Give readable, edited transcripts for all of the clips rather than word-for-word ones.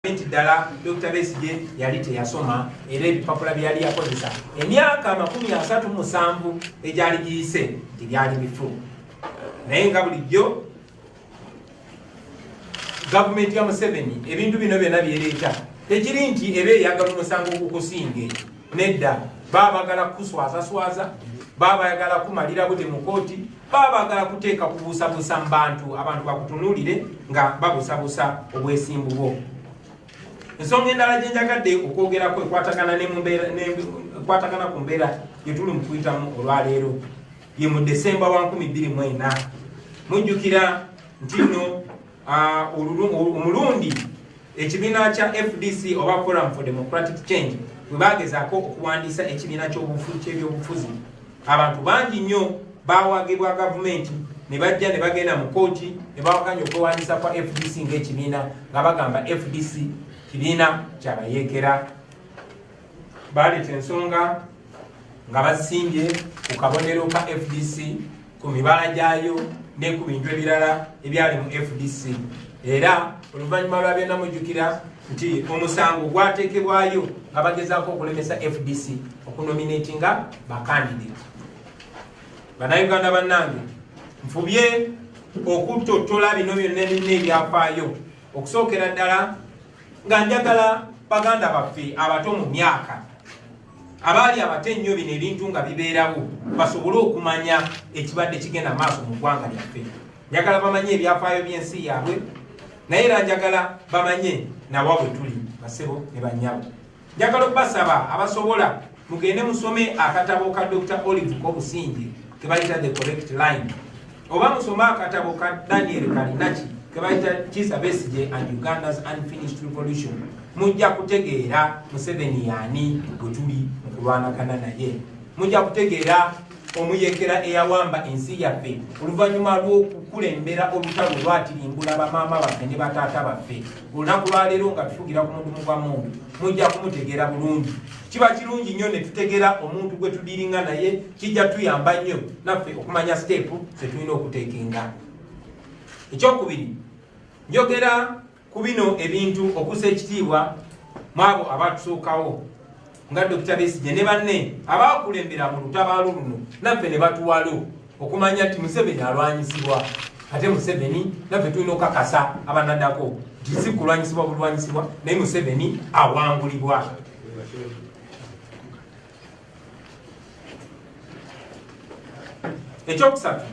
Dala Dr. Besigye yali teyasoma era ebipapula byali yakozesa emyaka 37 egyali giyise tebyali bifu naye nga bulijjo gavumenti ya Museveni ebintu bino byonna byereeta tekiri nti ebe eyagala omusango okukusinge nedda baabagala kuswazaswaza baabagala kumalira bute mu kooti baabagala kuteeka kubuusabuusa mu bantu abantu bakutunuulire nga babuusabuusa obwesimbu bwo. Ensonga endala gye njagadde okwogerako ekwatagana ku mbeera gye tuli mu kuyitamu olwaleero ye mu Desemba wa 2024 mujjukira nti nno omulundi ekibiina kya FDC oba Forum for Democratic Change bwe bagezaako okuwandiisa ekibiina ky'ebyobufuzi abantu bangi nnyo baawagibwa gavumenti ne bajja ne bagenda mu kooti ne bawakanya okwewandiisa kwa FDC ng'ekibiina nga bagamba FDC kibiina kyabayeekera baleeta ensonga nga basimbye ku kabonero ka FDC ku mibala gyayo ne ku bintu ebirala ebyali mu FDC era oluvannyuma lwa byonna mujjukira nti omusango gwateekebwayo nga bagezaako okulemesa FDC okunominatinga bakandidate. Bannayuganda bannange nfubye okutottola bino byonna ebyafaayo okusookera ddala nga njagala baganda baffe abato mu myaka abaali abate nnyo bino ebintu nga bibeerawo basobole okumanya ekibadde kigenda maaso mu ggwanga lyaffe. Njagala bamanye ebyafaayo by'ensi yaabwe naye era njagala bamanye nawa bwe tuli basebo ne bannyabo. Njagala okubasaba abasobola mugende musome akatabo ka Dr. Olive Kobusinge ke bayita The Correct Line oba musome akatabo ka Daniel Kalinachi kebayita Kizza Besigye and Uganda's Unfinished Revolution. Mujja kutegeera Museveni yaani bwe tuli mu kulwanagana naye. Mujja kutegeera omuyeekera eyawamba ensi yaffe oluvannyuma lw'okukulembera olutalo lwatirimbula bamaama baffe ne bataata baffe olunaku lwaleero nga tufugira ku mudumu gwa mundu mujja kumutegeera bulungi. Kiba kirungi nnyo ne tutegeera omuntu gwe tudiringa naye kijja tuyamba nnyo naffe okumanya stepu ze tulina okuteekenga. Ekyokubiri njogera ku bino ebintu okussa ekitiibwa mu abo abatusookawo nga Dr. Besigye ne banne abaakulembera mu lutabaalo luno naffe ne batuwalo okumanya nti Museveni alwanyisibwa ate Museveni naffe tulina okukakasa abanaddako nti si kulwanyisibwa bulwanyisibwa naye Museveni awangulibwa. Ekyokusatu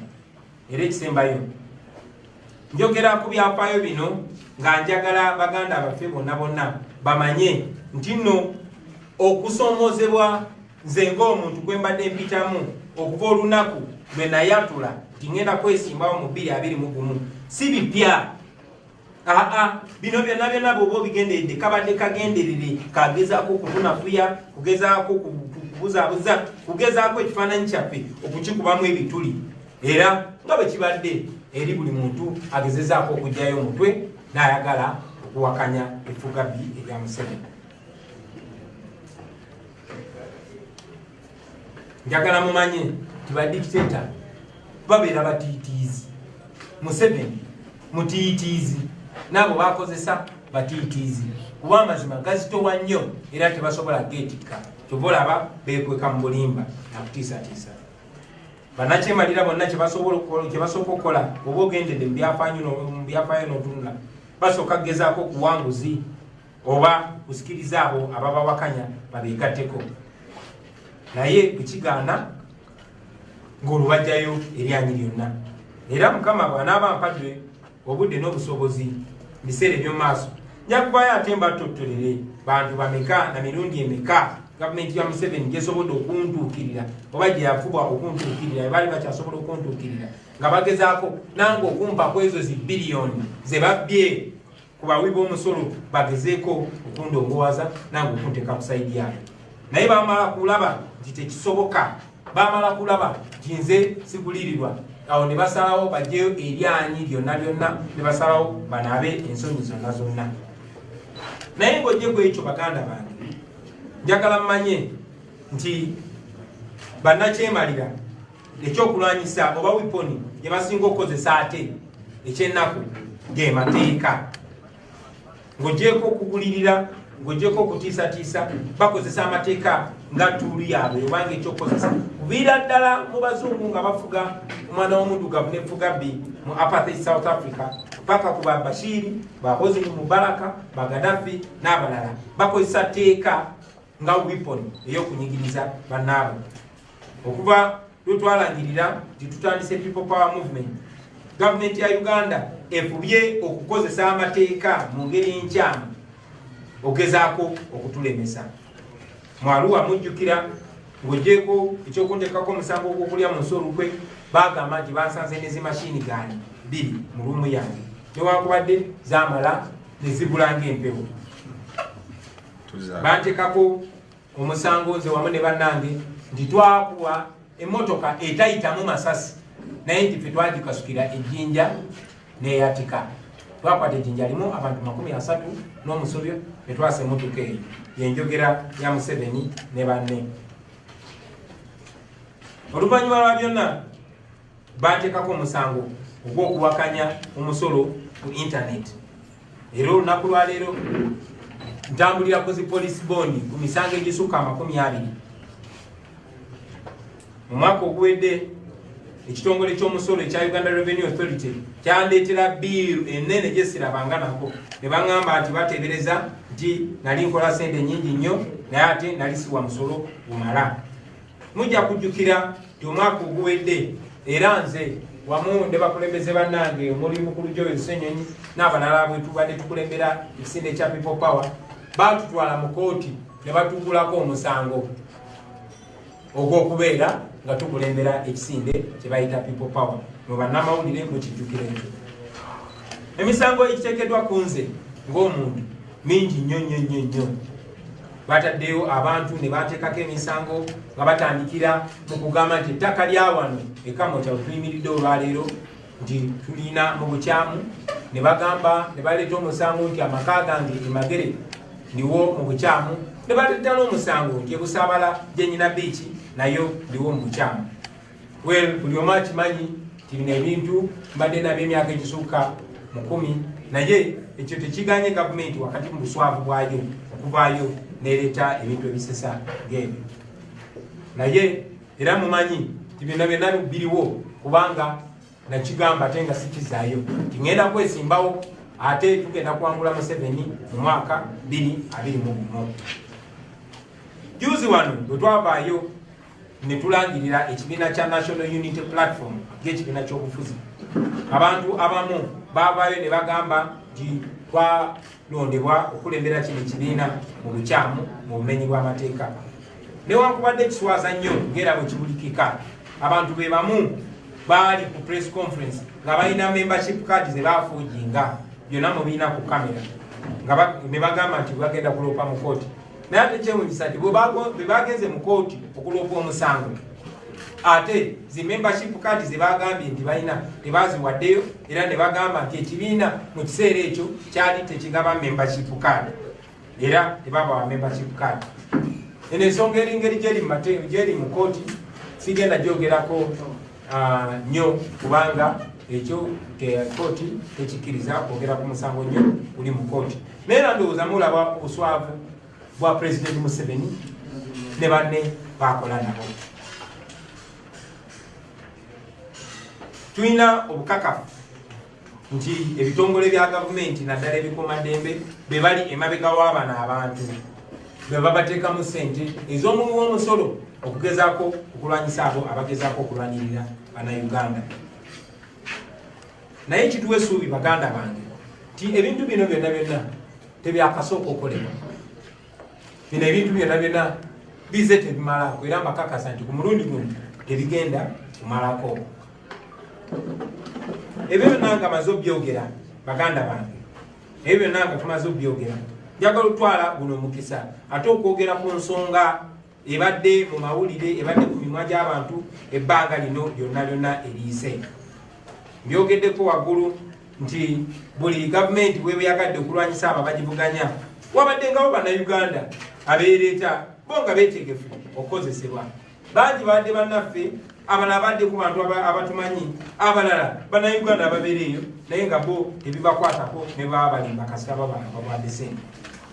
era ekisembayo njogera ku byafaayo bino nga njagala baganda baffe bonna bonna bamanye nti nno okusoomozebwa nze ng'omuntu gwe mbadde mpitamu okuva olunaku lwe nayatula nti ngenda kwesimbawo mu 2021 si bipya. Bino byonna byonna bw'oba obigenderedde kabadde kagenderere kagezaako okutunafuya kugezaako kubuzaabuza kugezaako ekifaananyi kyaffe okukikubamu ebituli era nga bwe kibadde eri buli muntu agezezaako okugyayo omutwe n'ayagala okuwakanya effugabbi erya Museveni. Njagala mumanye nti badikiteta babeera batiitiizi. Museveni mutiitiizi n'abo bakozesa batiitiizi kuba amazima gazitowa nnyo era tebasobola geetikka kyova olaba beekweka mu bulimba nakutiisatiisa. Bannakyemalira bonna kyebasooka okukola oba ogendedde mu byafaayo n'otunula basooka kugezaako kuwanguzi oba kusikiriza abo ababawakanya babeegatteko naye bwekigaana ng'olubajjayo eryanyi lyonna. Era Mukama bw'anaaba ampadde obudde n'obusobozi biseera eby'omu maaso nja kuvaayo ate mbatottolere bantu bameka na mirundi emeka gavumenti ya Museveni gyesobodde okuntuukirira oba gye yafubwa okuntuukirira baali bakyasobola okuntuukirira nga bagezaako nange okumpa ku ezo zibbiliyoni ze babbye ku bawi b'omusolo bagezeeko okundongowaza nange okunteeka ku sayidi yayo naye bamala kulaba nti tekisoboka bamala kulaba nti nze sigulirirwa awo ne basalawo bajjeyo eryanyi lyonna lyonna ne basalawo banaabe ensonyi zonna zonna. Naye ng'ojje ku ekyo baganda bange njagala mmanye nti bannakyemalira ekyokulwanyisa oba wiponi gye basinga okukozesa ate ekyennaku ge mateeka. ng'ogyeko okugulirira ng'ogyeko okutiisatiisa bakozesa amateeka nga tuuli yaabwe obanga ekyokukozesa kuviira ddala mu bazungu nga bafuga omwana w'omuddugavu nefuga bbi mu apartheid South Africa paka ku ba Bashir ba Hosni Mubaraka ba Gaddafi n'abalala bakozesa teeka nga weapon ey'okunyigiriza bannaabwe okuva lwetwalangirira nti tutandise People Power Movement. Gavumenti ya Uganda efubye okukozesa amateeka mu ngeri enkyamu ogezaako okutulemesa. Mwaluwa mujjukira ng'ogyeko ekyokunteekako omusango ogw'okulya mu nsolukwe bagamba nti bansanze ne zimashini gaani 2 mu luumu yange newankubadde zaamala ne zibula ng'empewo. Banteekako omusango nze wamu ne bannange nti twakuwa emmotoka etayitamu masasi naye nti ffe twagikasukira ejjinja neyatika. Twakwata ejjinja limu abantu 30 n'omusobyo ne twasa emmotoka eyo yenjogera ya Museveni ne banne. Oluvannyuma lwa byonna bateekako omusango ogw'okuwakanya omusolo ku intaneti. Era olunaku lwaleero ntambulira ku zi police bond ku misango egisukka 20. Mu mwaka oguwedde ekitongole ky'omusolo ekya Uganda Revenue Authority kyandeetera biiru ennene gye sirabanga nako ne baŋŋamba nti bateebereza nti nali nkola sente nnyingi nnyo naye ate nali siwa musolo gumala. Mujja kujjukira nti omwaka oguwedde era nze wamu ne bakulembeze bannange omuli mukulu Joel Ssenyonyi n'abalala bwe tubadde tukulembera ekisinde ekya People Power baatutwala mu kooti ne batugulako omusango ogw'okubeera nga tukulembera ekisinde kye bayita People Power. Mu bannamawulire mukijjukira ekyo. Emisango ekiteekeddwa ku nze ng'omuntu mingi nnyo. Bataddeyo abantu ne bateekako emisango nga batandikira mu kugamba nti ettaka lya wano ekamota tuyimiridde olwaleero nti tulina mu bukyamu. Ne bagamba ne baleeta omusango nti amaka gange emagere ndiwo mu bukyamu. Ne baleeta n'omusango nti ebusaabala gyenyina biiki nayo ndiwo mu bukyamu. Buli omu akimanyi nti bino ebintu mbadde nabyo emyaka egisukka mu 10 naye ekyo tekiganye gavumenti wakati mu buswavu bwayo okuvaayo nereeta ebintu ebisesa ng'ebyo. Naye era mumanyi nti byonna byonna biriwo kubanga nakigamba ate nga sikizaayo nti ŋŋenda kwesimbawo ate tugenda kwangula Museveni mu mwaka 2021. Juzi wano bwe twavaayo ne tulangirira ekibiina kya National Unity Platform ng'ekibiina ky'obufuzi, abantu abamu baavaayo ne bagamba nti twalondebwa okulembera kino ekibiina mu bukyamu mu bumenyi bw'amateeka. Newankubadde ekiswaza nnyo ng'era bwe kibulikika, abantu be bamu baali ku press conference nga balina membership card ze baafuujinga byonna mubiina ku kamera nga ne bagamba nti bagenda kuloopa mu kooti. Naye ate kyewuunyisa nti bwe bagenze mu kooti okuloopa omusango ate zi membership card ze bagambye nti balina tebaziwaddeyo era ne bagamba nti ekibiina mu kiseera ekyo kyali tekigaba membership card era tebabawa membership card. Eno ensonga eringeri gyeri mu kooti sigenda gyogerako nnyo kubanga ekyo kooti tekikkiriza kwogera ku musango nnyo guli mu kooti. Naye era ndowooza mulaba obuswavu bwa President Museveni ne banne bakola nabo. Tulina obukakafu nti ebitongole bya gavumenti naddala ebikuumaddembe be bali emabega w'abano abantu be babateekamu ssente ez'omuwi w'omusolo okugezaako okulwanyisa abo abagezaako okulwanirira Bannayuganda. Naye kituwa essuubi baganda bange nti ebintu bino byonna tebyakasooka okolebwa. Bino ebintu byonna bize tebimalako era mbakakasa nti ku mulundi guno tebigenda kumalako. Ebyo byonna nga maze obyogera baganda bange, ebyo byonna nga tumaze obyogera, njagala otwala guno omukisa ate okwogera ku nsonga ebadde mu mawulire ebadde ku mimwa gy'abantu ebbanga lino lyonna eriise. Mbyogeddeko waggulu nti buli gavumenti bwebeyagadde okulwanyisa abo abagivuganya wabaddengawo Bannayuganda abeereeta bo nga beetegefu okukozesebwa. Bangi badde bannaffe abalala badde ku bantu abatumanyi abalala bannayuganda ababeereeyo naye nga bo tebibakwatako ne baba balimba kasita babadde sente.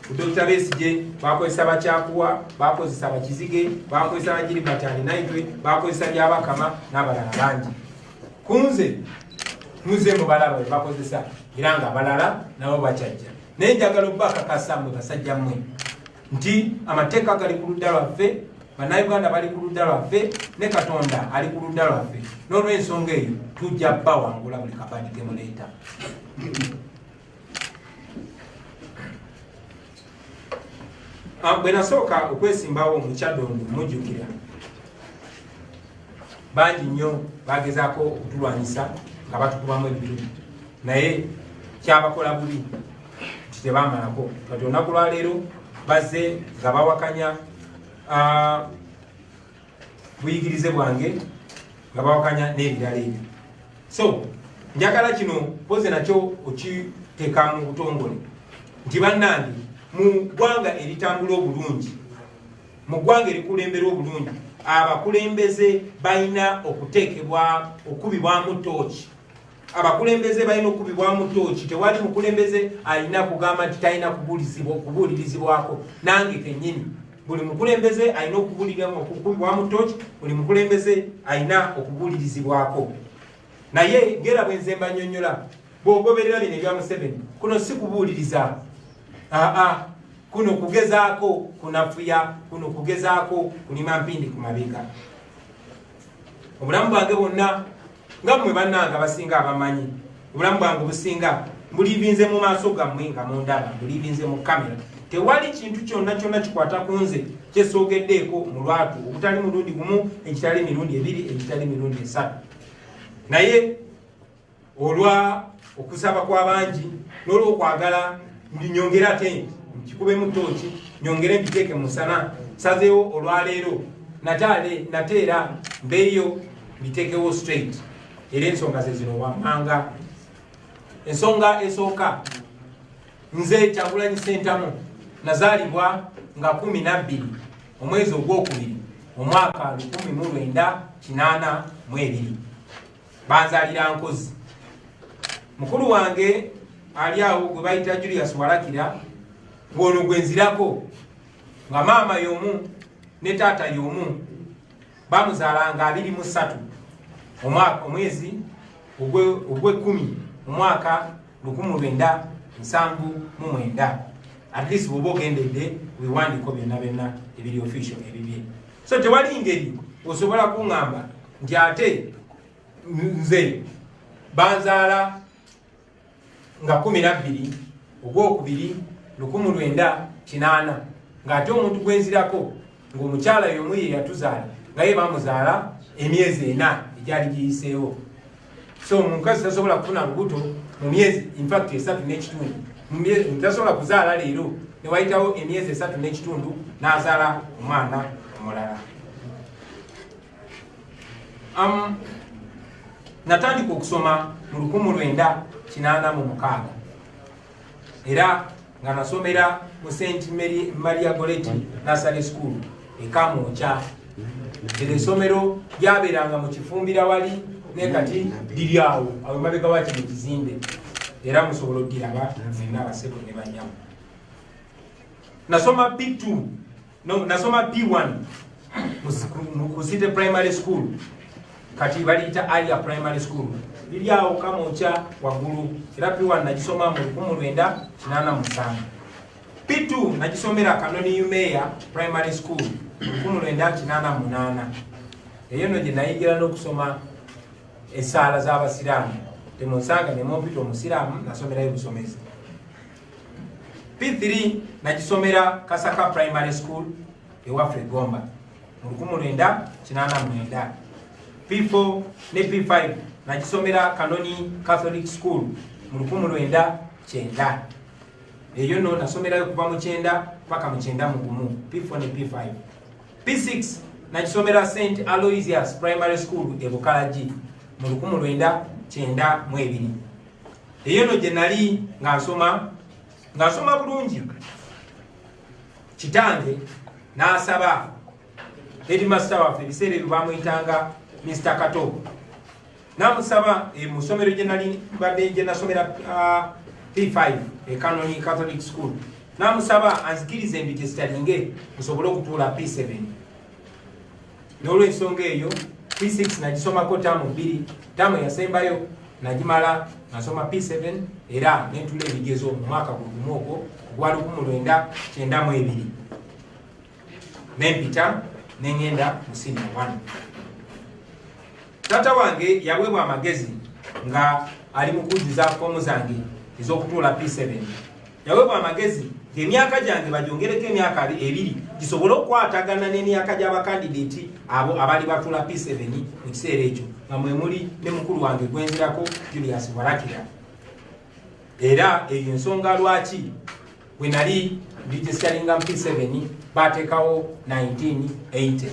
Ku Dr. Besigye bakozesa Bakyakuwa, bakozesa Bakizige, bakozesa Bagiribert Naitwe, bakozesa Byabakama n'abalala bangi. Kunze muze mu balaba bakozesa era nga abalala nabo bakyajja. Naye njagala obbakakasa mmwe basajja mmwe nti amateeka gali ku ludda lwaffe, bannayuganda bali ku ludda lwaffe, ne Katonda ali ku ludda lwaffe. N'olw'ensonga eyo tujja bawangula buli kabadi ke muleeta. Bwe nasooka okwesimbawo mu Kyaddondo mujjukira bangi nnyo bagezaako okutulwanyisa nga batukubamu ebirubi, naye kyabakola bubi nti tebamalako. Kati olunaku lwaleero bazze nga bawakanya buyigirize bwange nga bawakanya n'ebirala ebyo. So njagala kino poze nakyo okiteeka mu butongole nti bannange mu ggwanga eritambula obulungi, mu ggwanga erikulembera obulungi, abakulembeze balina okuteekebwa okubibwamu tooki. Abakulembeze balina okubibwamu tooki. Tewali mukulembeze alina kugamba nti talina kubuulirizibwako. Nange kennyini buli mukulembeze alina okubibwamu tooki, buli mukulembeze alina okubuulirizibwako. Naye ngera bwe nze mbannyonnyola bw'ogoberera bino ebya Museveni, kuno si kubuuliriza. Kuno kugezaako kunafuya, kuno kugezaako kulima mpindi ku mabega. Obulamu bwange bwonna nga mmwe bannanga basinga abamanyi, obulamu bwange businga buliibinze mu maaso gammwe nga mundaba, buliibinze mu kamera. Tewali kintu kyonna kyonna kikwata ku nze kyesoogeddeeko mu lwatu, obutali mulundi gumu, ekitali mirundi ebiri, ekitali mirundi esatu. Naye olwa okusaba kw'abangi n'olw'okwagala nyongera ate nkikube mu tooki, nyongere mbiteeke mu musana, sazeewo olwaleero nateera mbeeyo mbiteekewo straight. Era ensonga ze zino wammanga. Ensonga esooka, nze Kyagulanyi Ssentamu nazaalibwa nga 12 omwezi ogwokubiri omwaka 1982. Banzaalira Nkozi. Mukulu wange ali awo gwe bayita Julius Walakira, ng'ono gwe nzirako, nga maama y'omu ne taata y'omu. Bamuzaalanga 23 omwezi ogw'ekkumi omwaka 1979. At least bw'oba ogendedde weewandiko byonna byonna ebiri official ebibye. So tewali ngeri osobola kuŋŋamba nti ate nze banzaala nga 12 ogwokubiri 1980, ng'ate omuntu gwenzirako ng'omukyala y'omu ye yatuzaala nga ye bamuzaala emyezi 4 egyali giyiseewo. So omukazi tasobola kufuna lubuto mu myezi infact 3.5. Tasobola kuzaala leero ne wayitawo emyezi 3.5 n'azaala omwana omulala. Natandika okusoma mu 1986 era nga nasomera mu St. Maria Goretti Nursery School e Kamwokya. Ero essomero lyabeeranga mu Kifumbira wali ne kati liri awo emabega wa kino ekizimbe, era musobola oddiraba mwenna abasebo ne bannyamu. Nasoma P2 nasoma P1 mu City Primary School, kati baliyita Alia Primary School, liri awo Kamwokya waggulu, era P1 nagisoma mu 1987. P2 nagisomera Kanoni Umeya Primary School 1988. Eyo nno gye nayigira n'okusoma essaala z'Abasiraamu. Temunsanga ne mumpita Omusiraamu, nasomerayo busomezi. P3 nagisomera Kasaka Primary School ewaffe Gomba mu 1989. P4 ne P5 nagisomera Kanoni Catholic School mu 1990. Eyo nno nasomerayo kuva mu 9 paka mu 91, P4 ne P5. P6 nagisomera St. Aloysius Primary School e Bukalagi mu 1992. Eyo nno gye nali nga nsoma bulungi. Kitange n'asaba headmaster waffe ebiseera ebyo bamuyitanga Mr. Kato namusaba musomero generali badde nasomera P5 Canoni Catholic School namusaba anzikirize mbigestalinge musobole okutuula P7 n'olwensonga eyo P6 nagisomako tamu 2 tamu yasembayo najimala nasoma P7 era nentula ebigezo mu mwaka gumu ogwo gwa 1992 nempita nengenda mu senior 1. Tata wange yaweebwa amagezi nga ali mu kujjuza fomu zange ez'okutuula P7. Yaweebwa amagezi ng'emyaka gyange bagyongereko emyaka 2 gisobole okukwatagana n'emyaka gy'abakandideeti abo abali batuula P7 mu kiseera ekyo nga mwe muli ne mukulu wange gwenzirako Julius Warakira. Era eyo ensonga lwaki bwe nali registaringa mu P7 baateekawo 1980.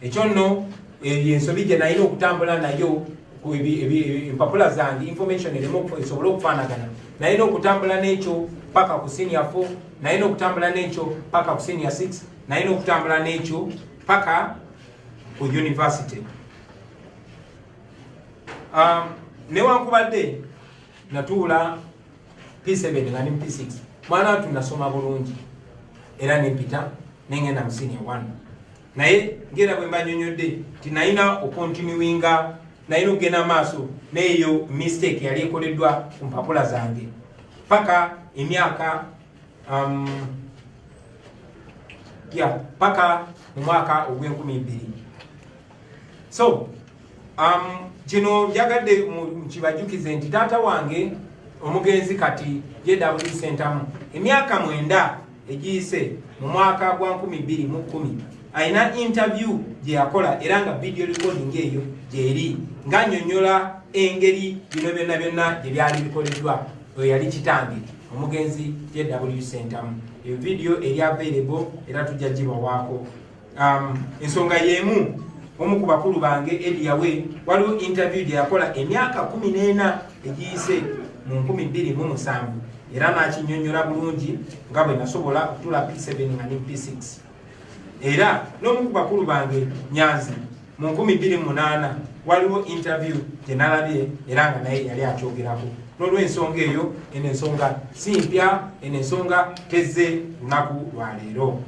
Ekyo nno ensobi gye nalina okutambula nayo empapula zange information eremu esobole okufaanagana nalina okutambula n'ekyo paka ku senior 4 nalina okutambula n'ekyo paka ku senior 6 nalina okutambula n'ekyo paka ku university. Newankubadde natuula P7 nga ni P6 mwana watu nasoma bulungi era nempita nengenda mu senior 1 naye ngera bwe mbanyonyodde tinalina okontinuinga nalina okugenda maaso neeyo mistake yali ekoleddwa ku mpapula zange paka emyaka paka mu mwaka ogw'2000. So kino byagadde kibajukize nti taata wange omugenzi kati JW Centamu emyaka 9 egiyise mu mwaka gwa 2010 aina interview gye yakola era nga video recording eyo gyeri ng'annyonnyola engeri bino byonna gye byali bikoleddwa. Oyo yali kitange omugenzi JW Centamu. Eyo video eri available era tujja gibawaako. Ensonga y'emu omu ku bakulu bange Ediyawe waliwo interview gye yakola emyaka 14 egiyise mu 2007 era n'akinnyonnyola bulungi nga bwe nasobola okutuula P7 nga ne P6. Era n'omu ku bakulu bange Nyanzi mu 2008 waliwo interview gye nalabye era nga naye yali akyogerako. N'olw'ensonga eyo eno ensonga si mpya, eno ensonga tezze lunaku lwa leero.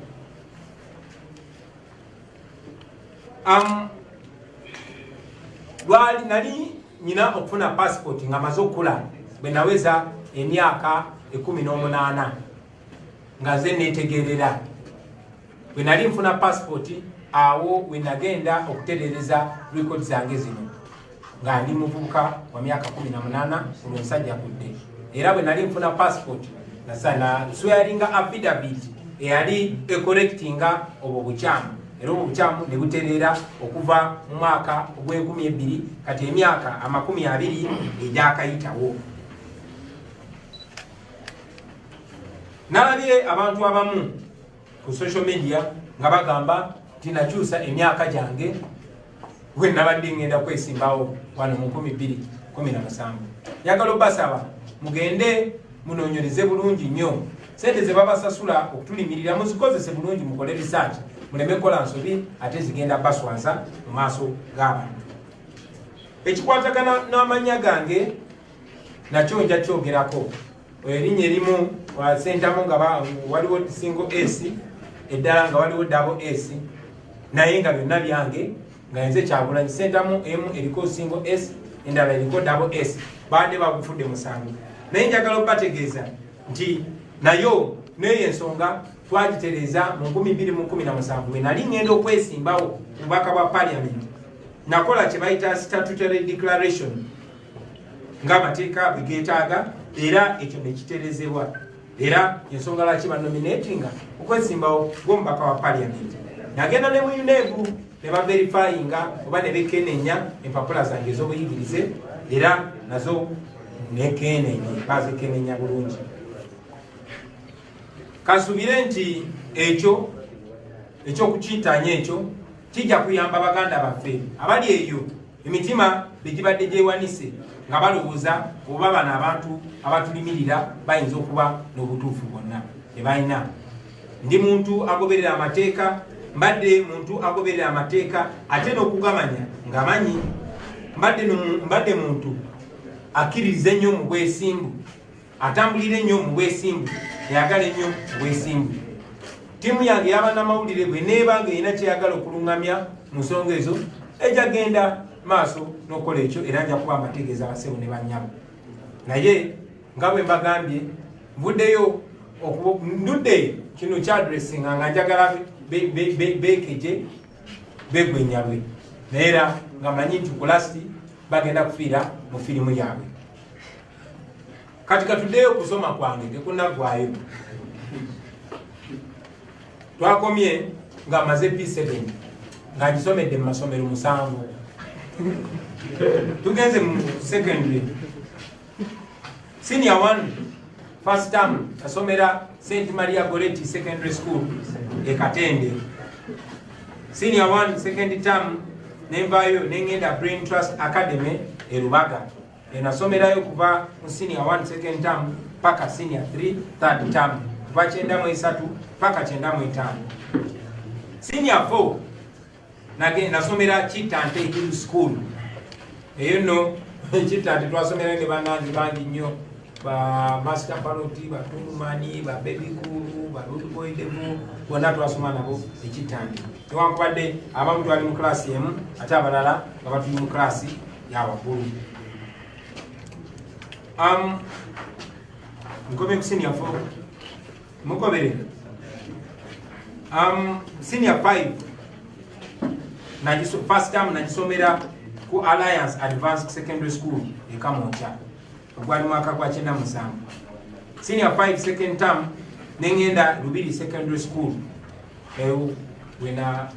Lwali nali nyina okufuna passport nga maze okula bwe naweza emyaka 18 nga ze netegerera. Bwe nali nfuna passport awo we nagenda okuterereza record zange zino nga ndi muvubuka wa myaka 18 olw'ensajja kudde. Era bwe nali nfuna passport nasana swearinga affidavit eyali ecorrectinga obwo bukyamu. Era obwo bukyamu ne buterera okuva mu mwaka ogw'2000 kati emyaka 20 egyakayitawo. Nalabye abantu abamu ku social media nga bagamba tinakyusa emyaka gyange bwe nabadde ngenda kwesimbawo wano mu 2017. Njagala obbasaba mugende munoonyereze bulungi nnyo sente ze babasasula okutulimirira muzikozese bulungi mukole research muleme kola nsobi ate zigenda baswaza mu maaso g'abantu. Ekikwatagana n'amannya gange nakyo nja kyogerako. Erinnya erimu wa Centamu nga waliwo single S eddala nga waliwo double S naye nga byonna byange nga nze Kyagulanyi. Centamu emu eriko single S endala eriko double S baadde bagufudde musango. Naye njagala okubategeeza nti nayo neyo ensonga twagitereza mu 2017 bwe nali ngenda okwesimbawo mubaka bwa parliament nakola kye bayita statutory declaration ng'amateeka bwe geetaaga era ekyo ne kiterezebwa. Era ensonga lwaki banominatinga okwesimbawo gw'omubaka wa parliament. Nagenda ne mu UNEB ne baverifyinga oba ne bekenenya empapula zange ez'obuyigirize era nazo nekenenye bazikenenya bulungi. Kasubire nti ekyo ekyokukintanya ekyo kijja kuyamba baganda baffe abali eyo emitima begibadde gyewanise nga balowooza oba bano abantu abatulimirira bayinza okuba n'obutuufu bwonna tebalina. Ndi muntu agoberera amateeka mbadde muntu agoberera amateeka ate n'okugamanya ng'amanyi, mbadde muntu akkiririza ennyo mu bwesimbu, atambulira ennyo mu bwesimbu, eyagala ennyo mu bwesimbu. Ttiimu yange y'abannamawulire bwe neeba ng'erina kyeyagala okuluŋŋamya mu nsonga ezo, ejja genda maaso n'okukola ekyo, era nja kuba mbategeeza basebo ne bannyabo. Naye nga bwe mbagambye, nvuddeyo ndudde kino kyadressinga nga njagala beekeje begwenyalwe, naye era nga manyi nti ku lasti bagenda kufiira mu firimu yaabwe. Kati katuddeyo okusoma kwange tekunaggwayo. Twakomye nga maze P7 nga ngisomedde mu masomero 7. Tugenze mu secondary. Senior 1 first term asomera St. Maria Goretti Secondary School e Katende. Senior 1 second term nembayo nengenda Brain Trust Academy e Rubaga. Enasomerayo kuva mu senior 1 second term paka senior 3 third term. Kuva 9 paka 9. Senior 4 nage nasomera Chitante Hill School. Eyo no Chitante twasomera ne banangi bangi nnyo. Ba Master Paroti, ba Tumani, ba Baby Kuru, ba Rudy Boy Devu, bonna twasoma nabo Chitante. Tewankubadde abamu twali mu class emu ate abalala nga batuli mu class y'abaggulu. Nkomye ku senior 4. Mukobere. Senior 5. First term nagisomera ku Alliance Advanced Secondary School e Kamoncha. Ogwali mwaka gwa 97. Senior 5 second term nengenda Rubiri Secondary School. Wena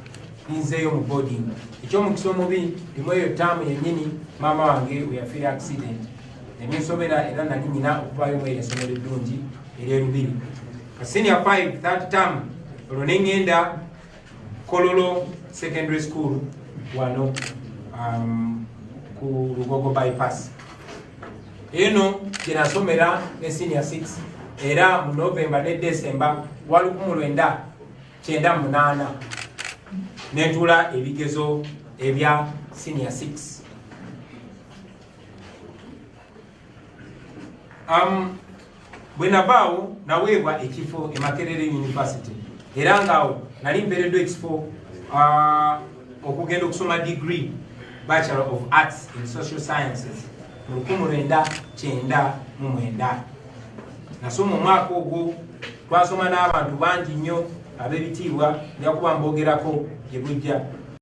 ninzeyo mu boarding. Ekyo mu kisomo bi limweyo term yennyini mama wange we yafiira accident. Nemisomera era nali nyina okuvayo mu esomero eddungi eri Rubiri. Senior 5 third term olwo nengenda Kololo Secondary School wano ku Lugogo bypass. Eno kinasomera ne senior 6 era mu November ne December wali ku 1998 netula ebigezo ebya senior 6. Bwenavaawo naweebwa ekifo e Makerere University era ngaawo nali mpeereddwa ekifo okugenda okusoma degree Bachelor of Arts in Social Sciences mu 1999. Nasoma omwaka ogwo twasoma n'abantu bangi nnyo ab'ebitiibwa nja kuba mbogerako gye bujja